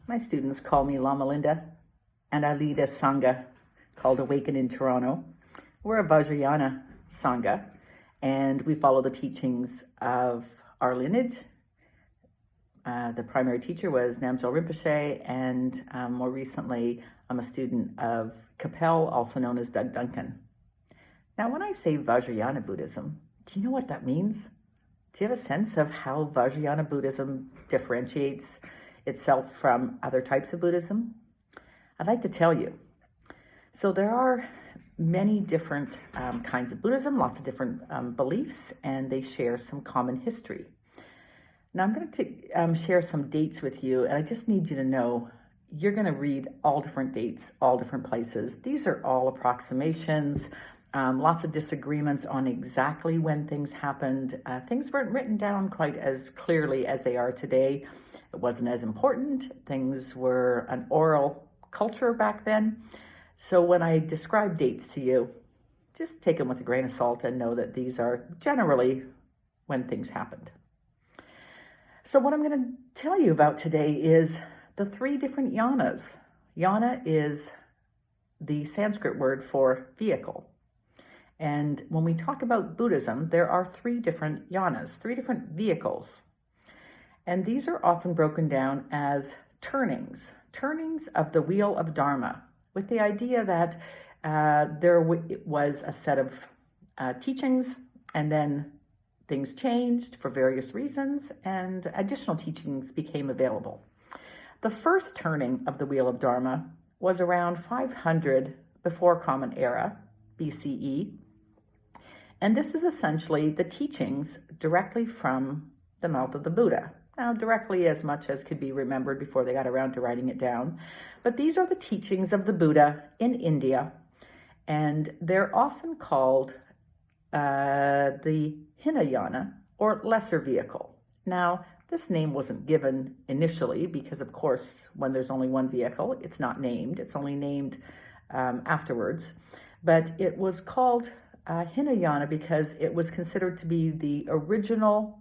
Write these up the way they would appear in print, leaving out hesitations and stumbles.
My students call me Lama Linda, and I lead a Sangha called Awaken in Toronto. We're a Vajrayana Sangha, and we follow the teachings of our lineage. The primary teacher was Namgyal Rinpoche, and more recently, I'm a student of Capel, also known as Doug Duncan. Now, when I say Vajrayana Buddhism, do you know what that means? Do you have a sense of how Vajrayana Buddhism differentiates itself from other types of Buddhism? I'd like to tell you. So there are many different kinds of Buddhism, lots of different beliefs, and they share some common history. Now I'm going to share some dates with you, and I just need you to know you're going to read all different dates, all different places. These are all approximations, lots of disagreements on exactly when things happened. Things weren't written down quite as clearly as they are today. It wasn't as important. Things were an oral culture back then. So when I describe dates to you, just take them with a grain of salt and know that these are generally when things happened. So what I'm going to tell you about today is the three different yanas. Yana is the Sanskrit word for vehicle. And when we talk about Buddhism, there are three different yanas, three different vehicles. And these are often broken down as turnings of the wheel of Dharma, with the idea that there was a set of teachings, and then things changed for various reasons, and additional teachings became available. The first turning of the wheel of Dharma was around 500 before Common Era, BCE, and this is essentially the teachings directly from the mouth of the Buddha. Now, directly as much as could be remembered before they got around to writing it down. But these are the teachings of the Buddha in India, and they're often called the Hinayana, or lesser vehicle. Now, this name wasn't given initially because, of course, when there's only one vehicle, it's not named. It's only named afterwards. But it was called Hinayana because it was considered to be the original,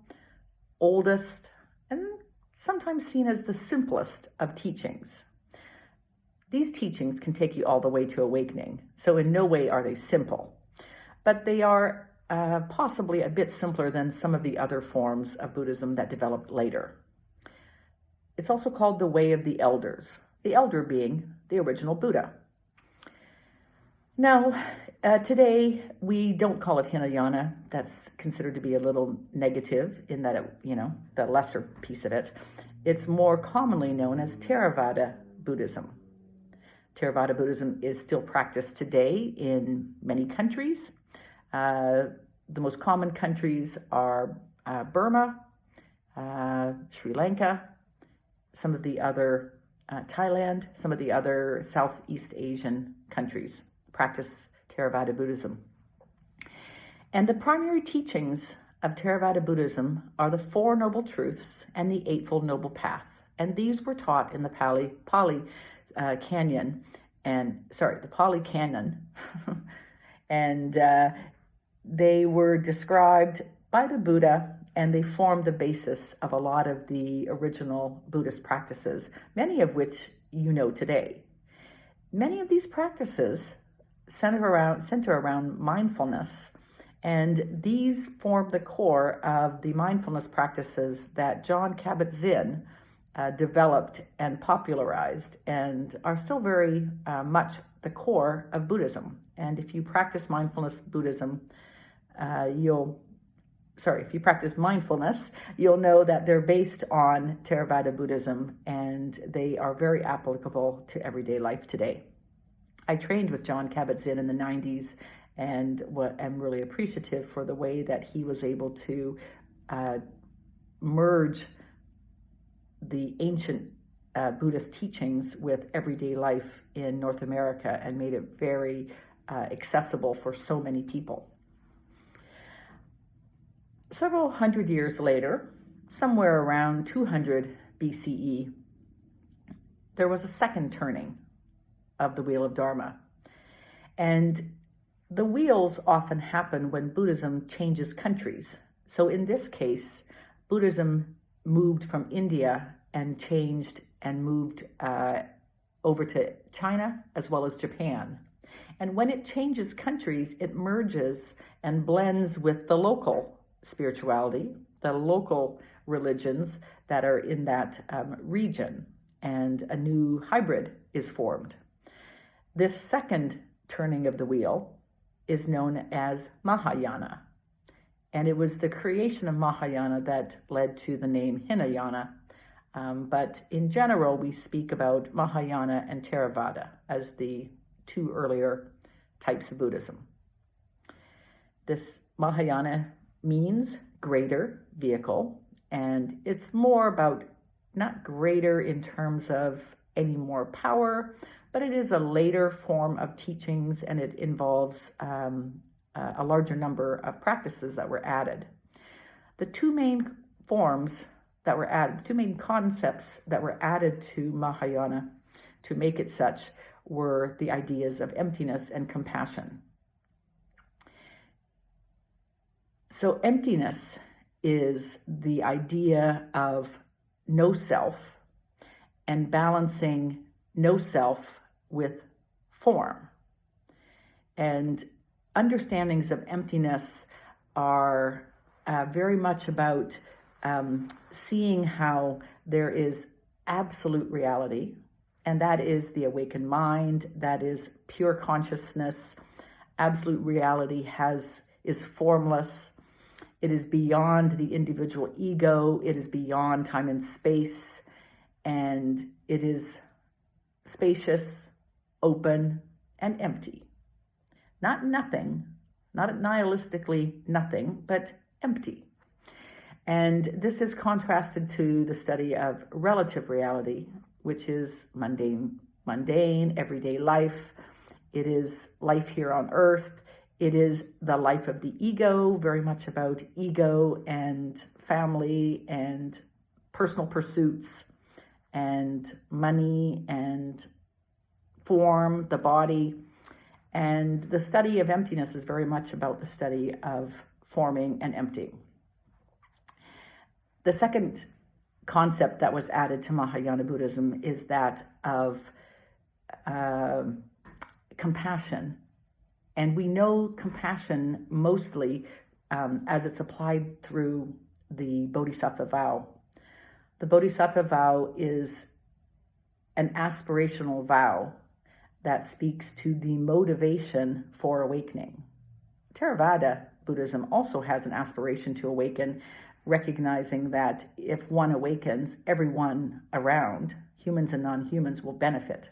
oldest, and sometimes seen as the simplest of teachings. These teachings can take you all the way to awakening, so in no way are they simple, but they are possibly a bit simpler than some of the other forms of Buddhism that developed later. It's also called the Way of the Elders, the elder being the original Buddha. Now, today we don't call it Hinayana. That's considered to be a little negative in that the lesser piece of it. It's more commonly known as Theravada Buddhism. Theravada Buddhism is still practiced today in many countries. The most common countries are Burma, Sri Lanka, some of the other Thailand, some of the other Southeast Asian countries practice Theravada Buddhism. And the primary teachings of Theravada Buddhism are the Four Noble Truths and the Eightfold Noble Path. And these were taught in the Pali Canon, and they were described by the Buddha, and they formed the basis of a lot of the original Buddhist practices, many of which you know today. Many of these practices center around mindfulness, and these form the core of the mindfulness practices that Jon Kabat-Zinn developed and popularized, and are still very much the core of Buddhism. And if you practice mindfulness Buddhism, if you practice mindfulness, you'll know that they're based on Theravada Buddhism, and they are very applicable to everyday life today. I trained with Jon Kabat-Zinn in the 90s, and am really appreciative for the way that he was able to merge the ancient Buddhist teachings with everyday life in North America, and made it very accessible for so many people. Several hundred years later, somewhere around 200 BCE, there was a second turning of the Wheel of Dharma. And the wheels often happen when Buddhism changes countries. So in this case, Buddhism moved from India and changed and moved over to China as well as Japan. And when it changes countries, it merges and blends with the local spirituality, the local religions that are in that region, and a new hybrid is formed. This second turning of the wheel is known as Mahayana. And it was the creation of Mahayana that led to the name Hinayana. But in general, we speak about Mahayana and Theravada as the two earlier types of Buddhism. This Mahayana means greater vehicle, and it's more about not greater in terms of any more power, but it is a later form of teachings, and it involves a larger number of practices that were added. The two main forms that were added, the two main concepts that were added to Mahayana to make it such were the ideas of emptiness and compassion. So emptiness is the idea of no self and balancing no self with form. And understandings of emptiness are very much about seeing how there is absolute reality, and that is the awakened mind, that is pure consciousness. Absolute reality is formless. It is beyond the individual ego. It is beyond time and space, and it is spacious, open, and empty. Not nothing, not nihilistically nothing, but empty. And this is contrasted to the study of relative reality, which is mundane, everyday life. It is life here on earth. It is the life of the ego, very much about ego and family and personal pursuits and money and form, the body. And the study of emptiness is very much about the study of forming and emptying. The second concept that was added to Mahayana Buddhism is that of compassion. And we know compassion mostly as it's applied through the Bodhisattva vow. The Bodhisattva vow is an aspirational vow that speaks to the motivation for awakening. Theravada Buddhism also has an aspiration to awaken, recognizing that if one awakens, everyone around, humans and non-humans, will benefit.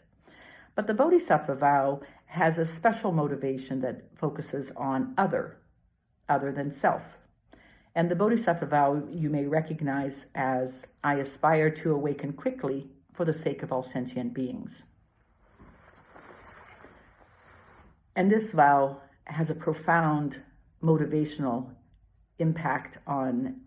But the Bodhisattva vow has a special motivation that focuses on other than self. And the Bodhisattva vow you may recognize as, I aspire to awaken quickly for the sake of all sentient beings. And this vow has a profound motivational impact on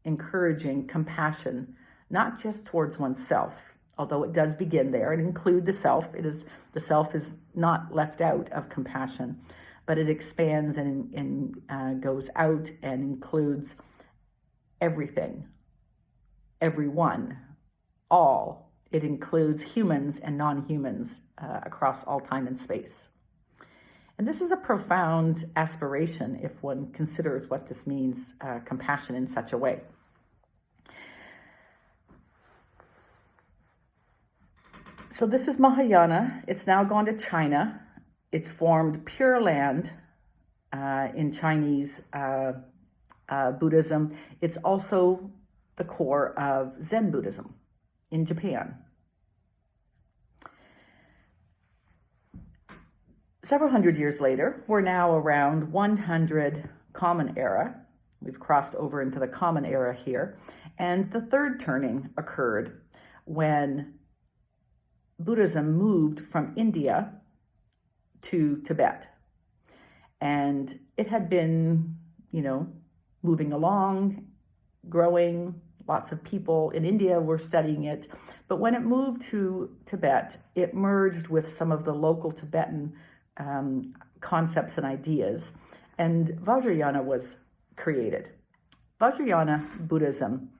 encouraging compassion, not just towards oneself, although it does begin there and include the self. The self is not left out of compassion, but it expands and goes out and includes everything, everyone, all. It includes humans and non-humans across all time and space. And this is a profound aspiration if one considers what this means, compassion in such a way. So this is Mahayana. It's now gone to China. It's formed Pure Land in Chinese Buddhism. It's also the core of Zen Buddhism in Japan. Several hundred years later, we're now around 100 Common Era. We've crossed over into the Common Era here. And the third turning occurred when Buddhism moved from India to Tibet. And it had been, moving along, growing. Lots of people in India were studying it. But when it moved to Tibet, it merged with some of the local Tibetan concepts and ideas, and Vajrayana was created. Vajrayana Buddhism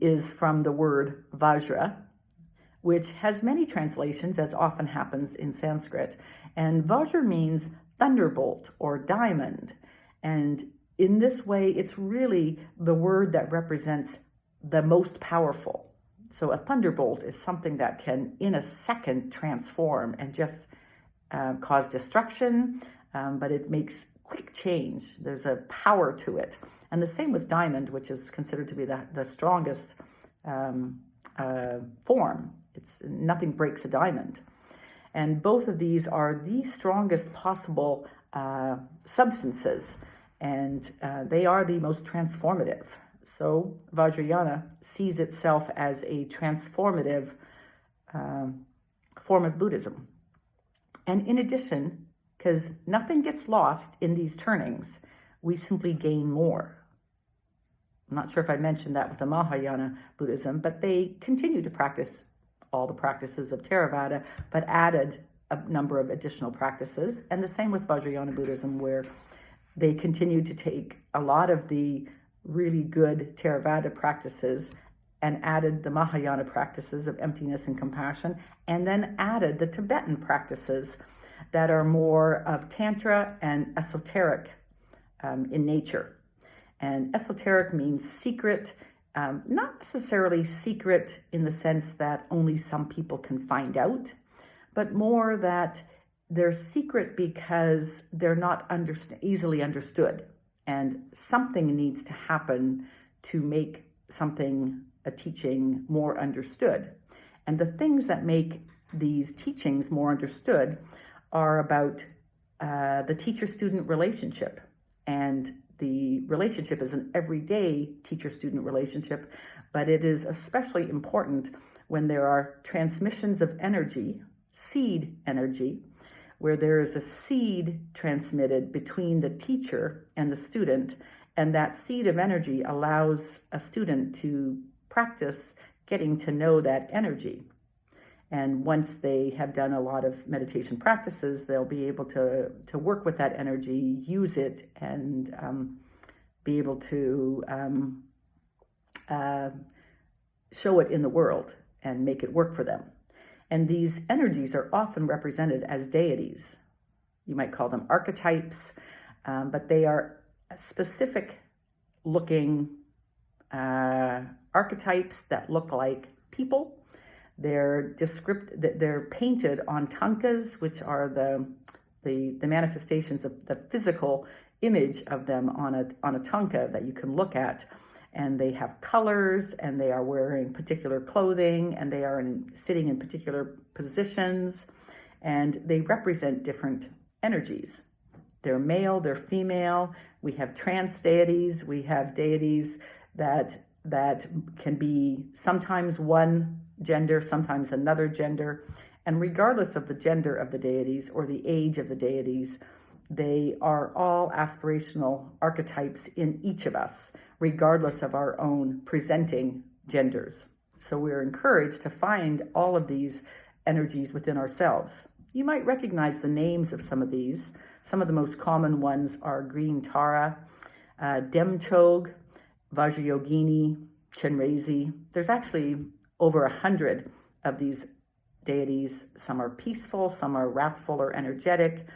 is from the word Vajra, which has many translations, as often happens in Sanskrit. And Vajra means thunderbolt or diamond. And in this way, it's really the word that represents the most powerful. So a thunderbolt is something that can, in a second, transform and just cause destruction, but it makes quick change. There's a power to it. And the same with diamond, which is considered to be the strongest form. Nothing breaks a diamond. And both of these are the strongest possible substances, and they are the most transformative. So Vajrayana sees itself as a transformative form of Buddhism. And in addition, because nothing gets lost in these turnings, we simply gain more. I'm not sure if I mentioned that with the Mahayana Buddhism, but they continue to practice all the practices of Theravada, but added a number of additional practices. And the same with Vajrayana Buddhism, where they continue to take a lot of the really good Theravada practices and added the Mahayana practices of emptiness and compassion, and then added the Tibetan practices that are more of Tantra and esoteric in nature. And esoteric means secret, not necessarily secret in the sense that only some people can find out, but more that they're secret because they're not easily understood. And something needs to happen to make a teaching more understood. And the things that make these teachings more understood are about the teacher-student relationship. And the relationship is an everyday teacher-student relationship, but it is especially important when there are transmissions of energy, seed energy, where there is a seed transmitted between the teacher and the student, and that seed of energy allows a student to practice getting to know that energy. And once they have done a lot of meditation practices, they'll be able to work with that energy, use it, and be able to show it in the world and make it work for them. And these energies are often represented as deities. You might call them archetypes, but they are specific looking archetypes that look like people. They're painted on tankas, which are the manifestations of the physical image of them on a tanka that you can look at. And they have colors, and they are wearing particular clothing, and they are sitting in particular positions, and they represent different energies. They're male, they're female. We have trans deities. We have deities that can be sometimes one gender, sometimes another gender. And regardless of the gender of the deities or the age of the deities, they are all aspirational archetypes in each of us, regardless of our own presenting genders. So we're encouraged to find all of these energies within ourselves. You might recognize the names of some of these. Some of the most common ones are Green Tara, Demchog, Vajrayogini, Chenrezi. There's actually over 100 of these deities. Some are peaceful, some are wrathful or energetic,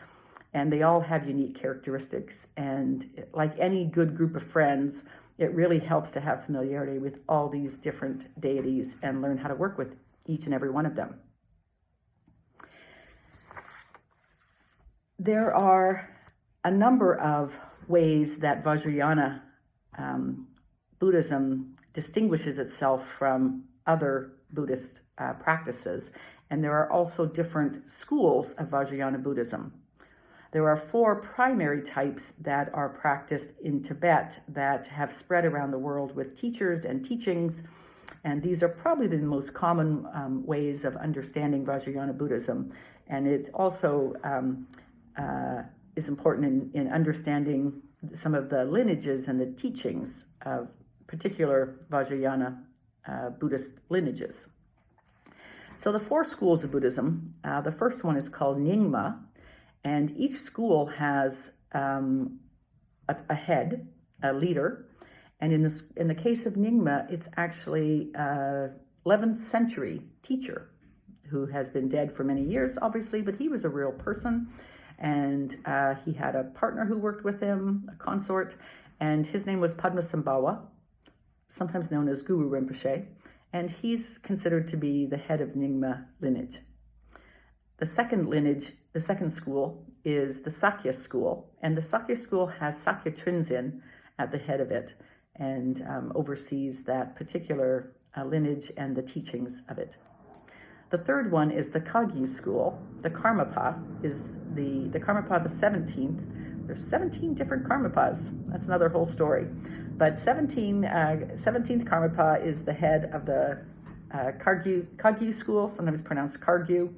and they all have unique characteristics. And like any good group of friends, it really helps to have familiarity with all these different deities and learn how to work with each and every one of them. There are a number of ways that Vajrayana Buddhism distinguishes itself from other Buddhist practices, and there are also different schools of Vajrayana Buddhism. There are 4 primary types that are practiced in Tibet that have spread around the world with teachers and teachings, and these are probably the most common ways of understanding Vajrayana Buddhism. And it also is important in understanding some of the lineages and the teachings of particular Vajrayana Buddhist lineages. So the 4 schools of Buddhism, the first one is called Nyingma, and each school has a head, a leader, And in the case of Nyingma, it's actually a 11th century teacher who has been dead for many years, obviously, but he was a real person. And he had a partner who worked with him, a consort, and his name was Padmasambhava, sometimes known as Guru Rinpoche, and he's considered to be the head of Nyingma lineage. The second school is the Sakya school, and the Sakya school has Sakya Trinzin at the head of it and oversees that particular lineage and the teachings of it. The third one is the Kagyu school. The Karmapa is the Karmapa, the 17th. There's 17 different Karmapas. That's another whole story. But 17th Karmapa is the head of the Kagyu school, sometimes pronounced Kargyu.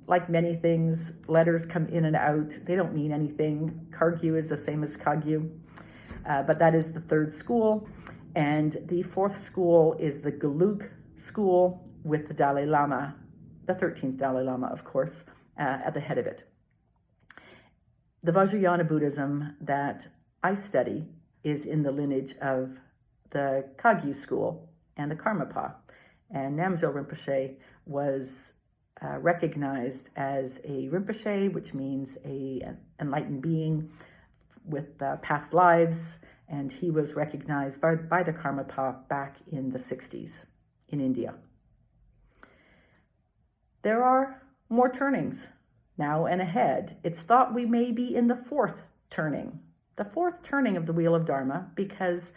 Like many things, letters come in and out. They don't mean anything. Kargyu is the same as Kagyu. But that is the third school. And the fourth school is the Gelug school with the Dalai Lama, the 13th Dalai Lama, of course, at the head of it. The Vajrayana Buddhism that I study is in the lineage of the Kagyu school and the Karmapa. And Namgyal Rinpoche was recognized as a Rinpoche, which means an enlightened being with past lives, and he was recognized by the Karmapa back in the 60s in India. There are more turnings now and ahead. It's thought we may be in the fourth turning of the Wheel of Dharma, because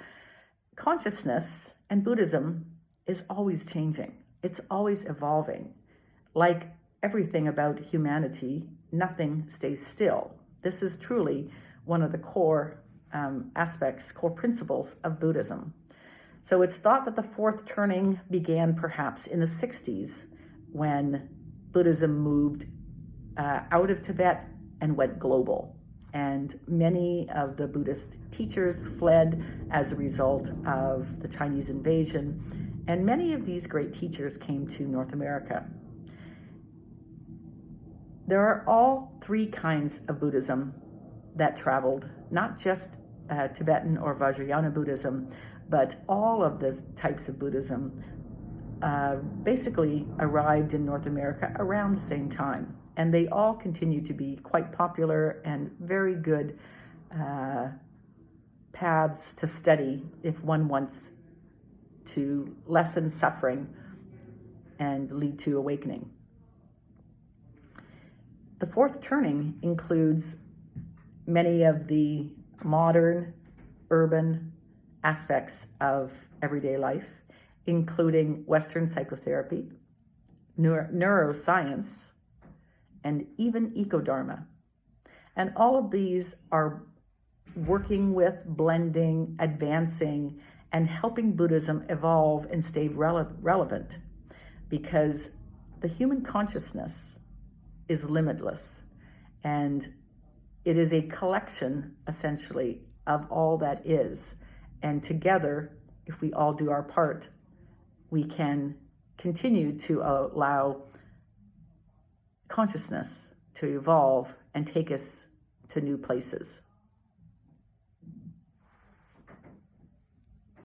consciousness and Buddhism is always changing. It's always evolving. Like everything about humanity, nothing stays still. This is truly one of the core core principles of Buddhism. So it's thought that the fourth turning began perhaps in the 60s when Buddhism moved out of Tibet and went global. And many of the Buddhist teachers fled as a result of the Chinese invasion. And many of these great teachers came to North America. There are all three kinds of Buddhism that traveled, not just Tibetan or Vajrayana Buddhism, but all of the types of Buddhism basically arrived in North America around the same time. And they all continue to be quite popular and very good paths to study if one wants to lessen suffering and lead to awakening. The fourth turning includes many of the modern, urban aspects of everyday life, including Western psychotherapy, neuroscience, and even eco-dharma. And all of these are working with, blending, advancing, and helping Buddhism evolve and stay relevant, because the human consciousness is limitless, and it is a collection, essentially, of all that is. And together, if we all do our part, we can continue to allow consciousness to evolve and take us to new places.